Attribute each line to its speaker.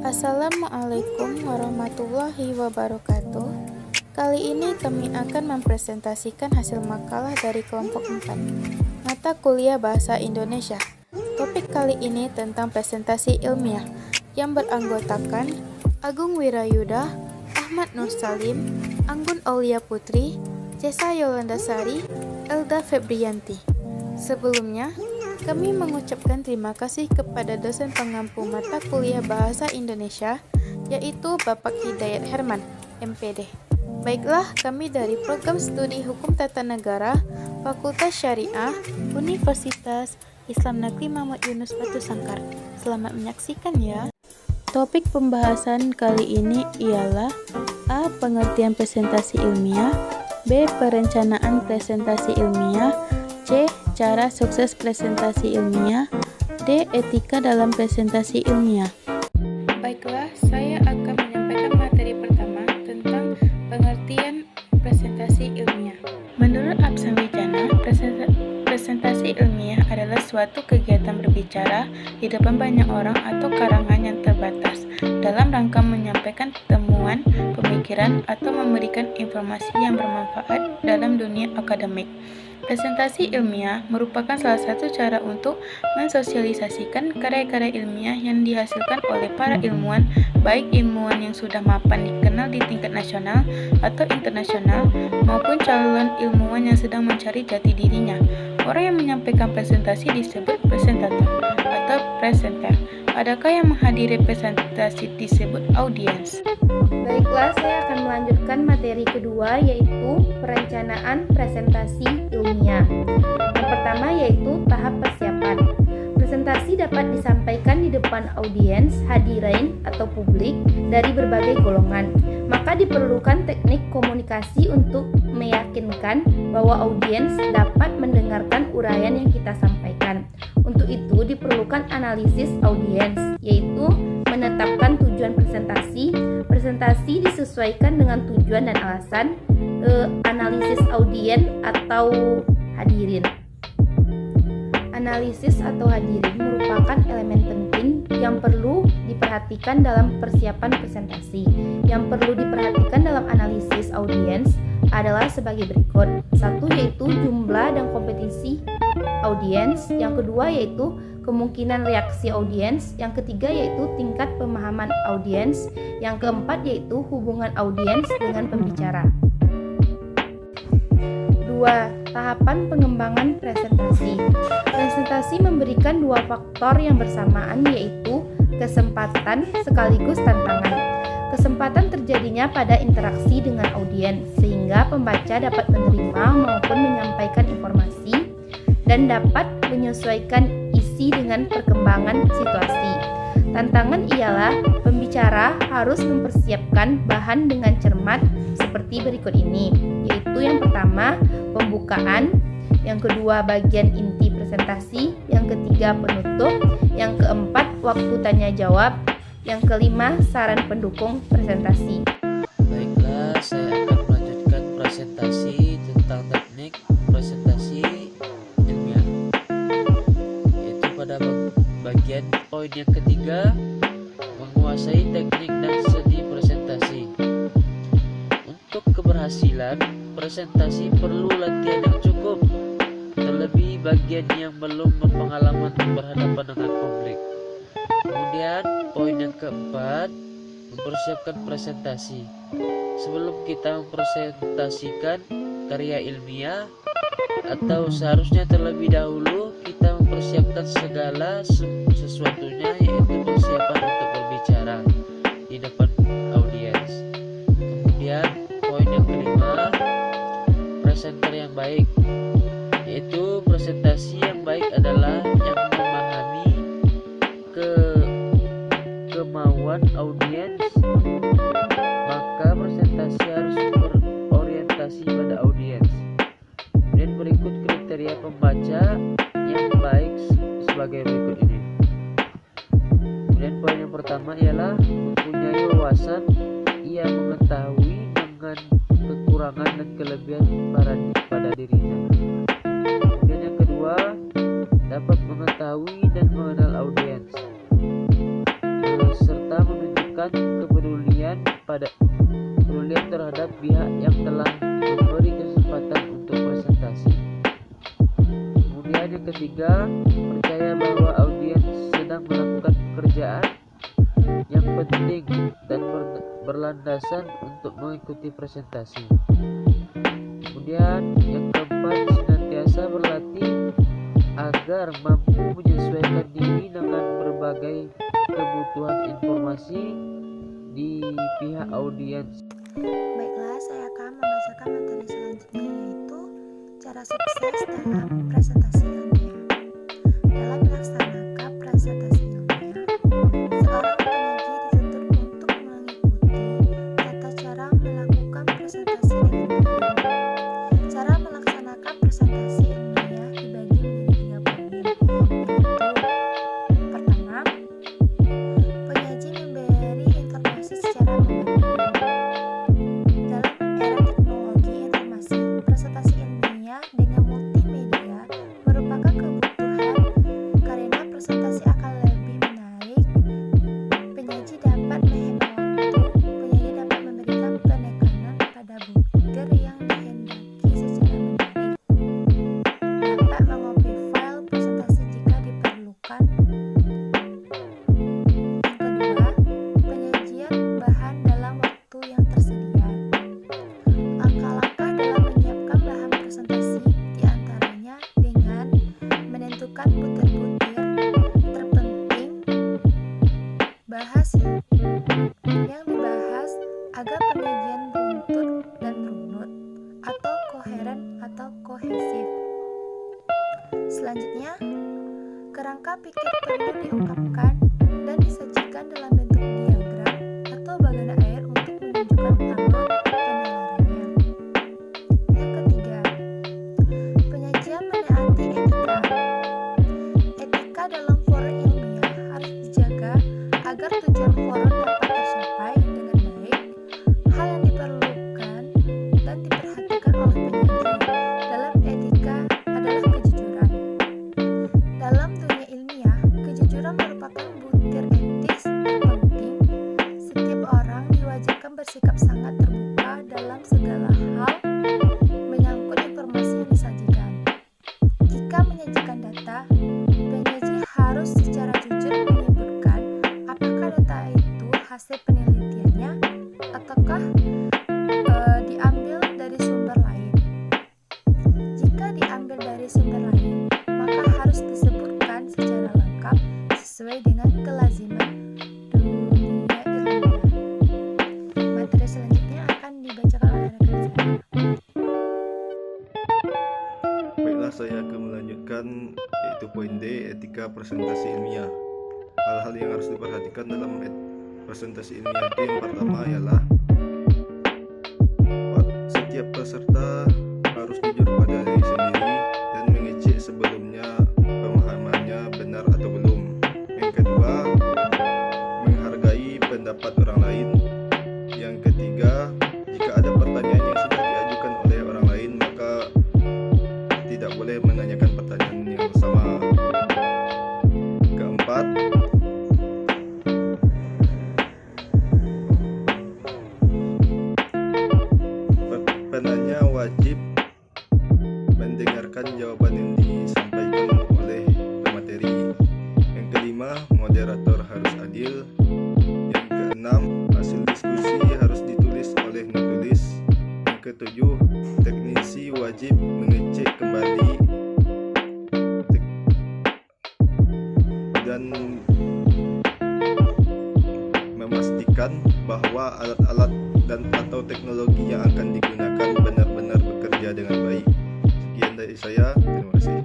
Speaker 1: Assalamualaikum warahmatullahi wabarakatuh. Kali ini kami akan mempresentasikan hasil makalah dari kelompok 4, mata kuliah Bahasa Indonesia. Topik kali ini tentang presentasi ilmiah yang beranggotakan Agung Wirayuda, Ahmad Nur Salim, Anggun Aulia Putri, Cesa Yolandasari, Elda Febrianti. Sebelumnya, kami mengucapkan terima kasih kepada dosen pengampu mata kuliah Bahasa Indonesia, yaitu Bapak Hidayat Herman, MPD. Baiklah, kami dari Program Studi Hukum Tata Negara, Fakultas Syariah, Universitas Islam Negeri Muhammad Yunus Batu Sangkar. Selamat menyaksikan ya. Topik pembahasan kali ini ialah A. Pengertian presentasi ilmiah, B. Perencanaan presentasi ilmiah, C. Cara sukses presentasi ilmiah, D. Etika dalam presentasi ilmiah. Baiklah, saya akan menyampaikan materi pertama tentang pengertian presentasi ilmiah. Menurut Absan Wijana, presentasi ilmiah adalah suatu kegiatan berbicara di depan banyak orang atau karangan yang terbatas dalam rangka menyampaikan temuan, pemikiran, atau memberikan informasi yang bermanfaat dalam dunia akademik. Presentasi ilmiah merupakan salah satu cara untuk mensosialisasikan karya-karya ilmiah yang dihasilkan oleh para ilmuwan, baik ilmuwan yang sudah mapan dikenal di tingkat nasional atau internasional, maupun calon ilmuwan yang sedang mencari jati dirinya. Orang yang menyampaikan presentasi disebut presentator atau presenter. Adakah yang menghadiri presentasi disebut audiens?
Speaker 2: Baiklah, saya akan melanjutkan materi kedua, yaitu perencanaan presentasi ilmiah. Yang pertama yaitu tahap persiapan. Presentasi dapat disampaikan di depan audiens, hadirin atau publik dari berbagai golongan. Maka diperlukan teknik komunikasi untuk meyakinkan bahwa audiens dapat mendengarkan uraian yang kita sampaikan. Untuk itu diperlukan analisis audiens, yaitu menetapkan tujuan presentasi. Presentasi disesuaikan dengan tujuan dan alasan. Analisis audiens atau hadirin. Analisis atau hadirin merupakan elemen penting yang perlu diperhatikan dalam persiapan presentasi. Yang perlu diperhatikan dalam analisis audiens adalah sebagai berikut. Satu yaitu jumlah dan kompetisi audiens. Yang kedua yaitu kemungkinan reaksi audiens. Yang ketiga yaitu tingkat pemahaman audiens. Yang keempat yaitu hubungan audiens dengan pembicara. 2. Tahapan pengembangan presentasi. Presentasi memberikan dua faktor yang bersamaan, yaitu kesempatan sekaligus tantangan. Kesempatan terjadinya pada interaksi dengan audiens, sehingga pembaca dapat menerima maupun menyampaikan informasi dan dapat menyesuaikan isi dengan perkembangan situasi. Tantangan ialah pembicara harus mempersiapkan bahan dengan cermat seperti berikut ini, yaitu yang pertama, pembukaan, yang kedua, bagian inti presentasi, yang ketiga, penutup, yang keempat, waktu tanya jawab, yang kelima, saran pendukung presentasi.
Speaker 3: Baiklah, saya akan melanjutkan presentasi tentang teknik presentasi ilmiah, yaitu pada bagian poin yang ketiga, menguasai teknik dan seni presentasi. Untuk keberhasilan presentasi perlu latihan yang cukup, terlebih bagian yang belum berpengalaman berhadapan dengan publik. Kemudian poin yang keempat, mempersiapkan presentasi. Sebelum kita mempresentasikan karya ilmiah, atau seharusnya terlebih dahulu kita mempersiapkan segala sesuatunya, yaitu persiapan untuk berbicara di depan audiens. Kemudian poin yang kelima, presenter yang baik, yaitu presentasi yang baik adalah yang memahami kemauan audiens. Maka presentasi harus berorientasi pada audiens. Kemudian berikut kriteria pembaca yang baik sebagai berikut ini. Kemudian poin yang pertama ialah mempunyai wawasan, ia mengetahui dengan kekurangan dan kelebihan pada dirinya. Kemudian yang kedua, dapat mengetahui dan mengenal audiens, serta kepedulian terhadap pihak yang telah memberi kesempatan untuk presentasi. Kemudian yang ketiga, percaya bahwa audiens sedang melakukan pekerjaan yang penting dan berlandasan untuk mengikuti presentasi. Kemudian yang keempat, senantiasa berlatih agar mampu menyesuaikan diri dengan berbagai kebutuhan informasi di pihak audiens.
Speaker 4: Baiklah, saya akan membacakan materi selanjutnya, yaitu cara sukses dalam presentasi ilmiah. Dalam melaksanakan presentasi ilmiah, seorang penyaji dituntut untuk mengikuti tata cara melakukan presentasi dengan baik. Cara melaksanakan presentasi ilmiah dibagi menjadi 3 poin, yaitu pertama, penyaji memberi informasi secara memadai. Dalam era teknologi informasi, presentasi ilmiah dengan multimedia merupakan kebutuhan karena presentasi akan lebih menarik. Penyaji dapat menghemat waktu, penyaji dapat memberikan penekanan pada butir yang dihendaki secara menarik, dapat mengopi file presentasi jika diperlukan. Yang kedua, penyajian bahan dalam waktu yang tersedia. Langkah-langkah dalam menyiapkan bahan presentasi diantaranya dengan menentukan butir-butir terpenting bahas yang dibahas agar penyajian beruntut dan runut, atau koheren atau kohesif. Selanjutnya, kerangka pikir perlu diungkapkan dan disajikan dalam bentuk diagram atau bagan air untuk menunjukkan alur penalarannya. Yang ketiga, penyajian menaati etika. Etika dalam forum ilmiah harus dijaga agar tujuan forum dapat tercapai dengan baik. Hal yang diperlukan dan diperhatikan oleh penyaji dalam etika adalah kejujuran. Dalam dunia ilmiah, kejujuran merupakan butir etis terpenting. Setiap orang diwajibkan bersikap sangat terbuka dalam segala hal menyangkut informasi yang disajikan. Jika menyajikan data, penyaji harus secara jujur menyebutkan apakah data itu hasil penelitiannya ataukah diambil dari sumber lain. Jika diambil dari sumber lain, maka harus disebutkan secara lengkap sesuai dengan kelaziman dunia ilmiah. Materi selanjutnya akan dibacakan oleh rekan saya.
Speaker 5: Baiklah, saya akan melanjutkan yaitu poin D, etika presentasi ilmiah. Hal-hal yang harus diperhatikan dalam presentasi ilmiah itu yang pertama ialah setiap peserta harus jujur pada diri sendiri dan mengecek sebelumnya pemahamannya benar atau belum. Yang kedua, menghargai pendapat orang lain. Yang ketiga, jika ada pertanyaan yang sudah diajukan oleh orang lain, maka tidak boleh menanyakan pertanyaan yang sama. Keempat, penanya wajib mendengarkan jawaban yang disampaikan oleh pemateri. Yang kelima, moderator harus adil. Yang keenam, hasil diskusi harus ditulis oleh penulis. Yang ketujuh, teknisi wajib mengecek kembali dan memastikan bahwa alat-alat dan atau teknologi yang akan digunakan benar-benar bekerja dengan baik. Sekian dari saya, terima kasih.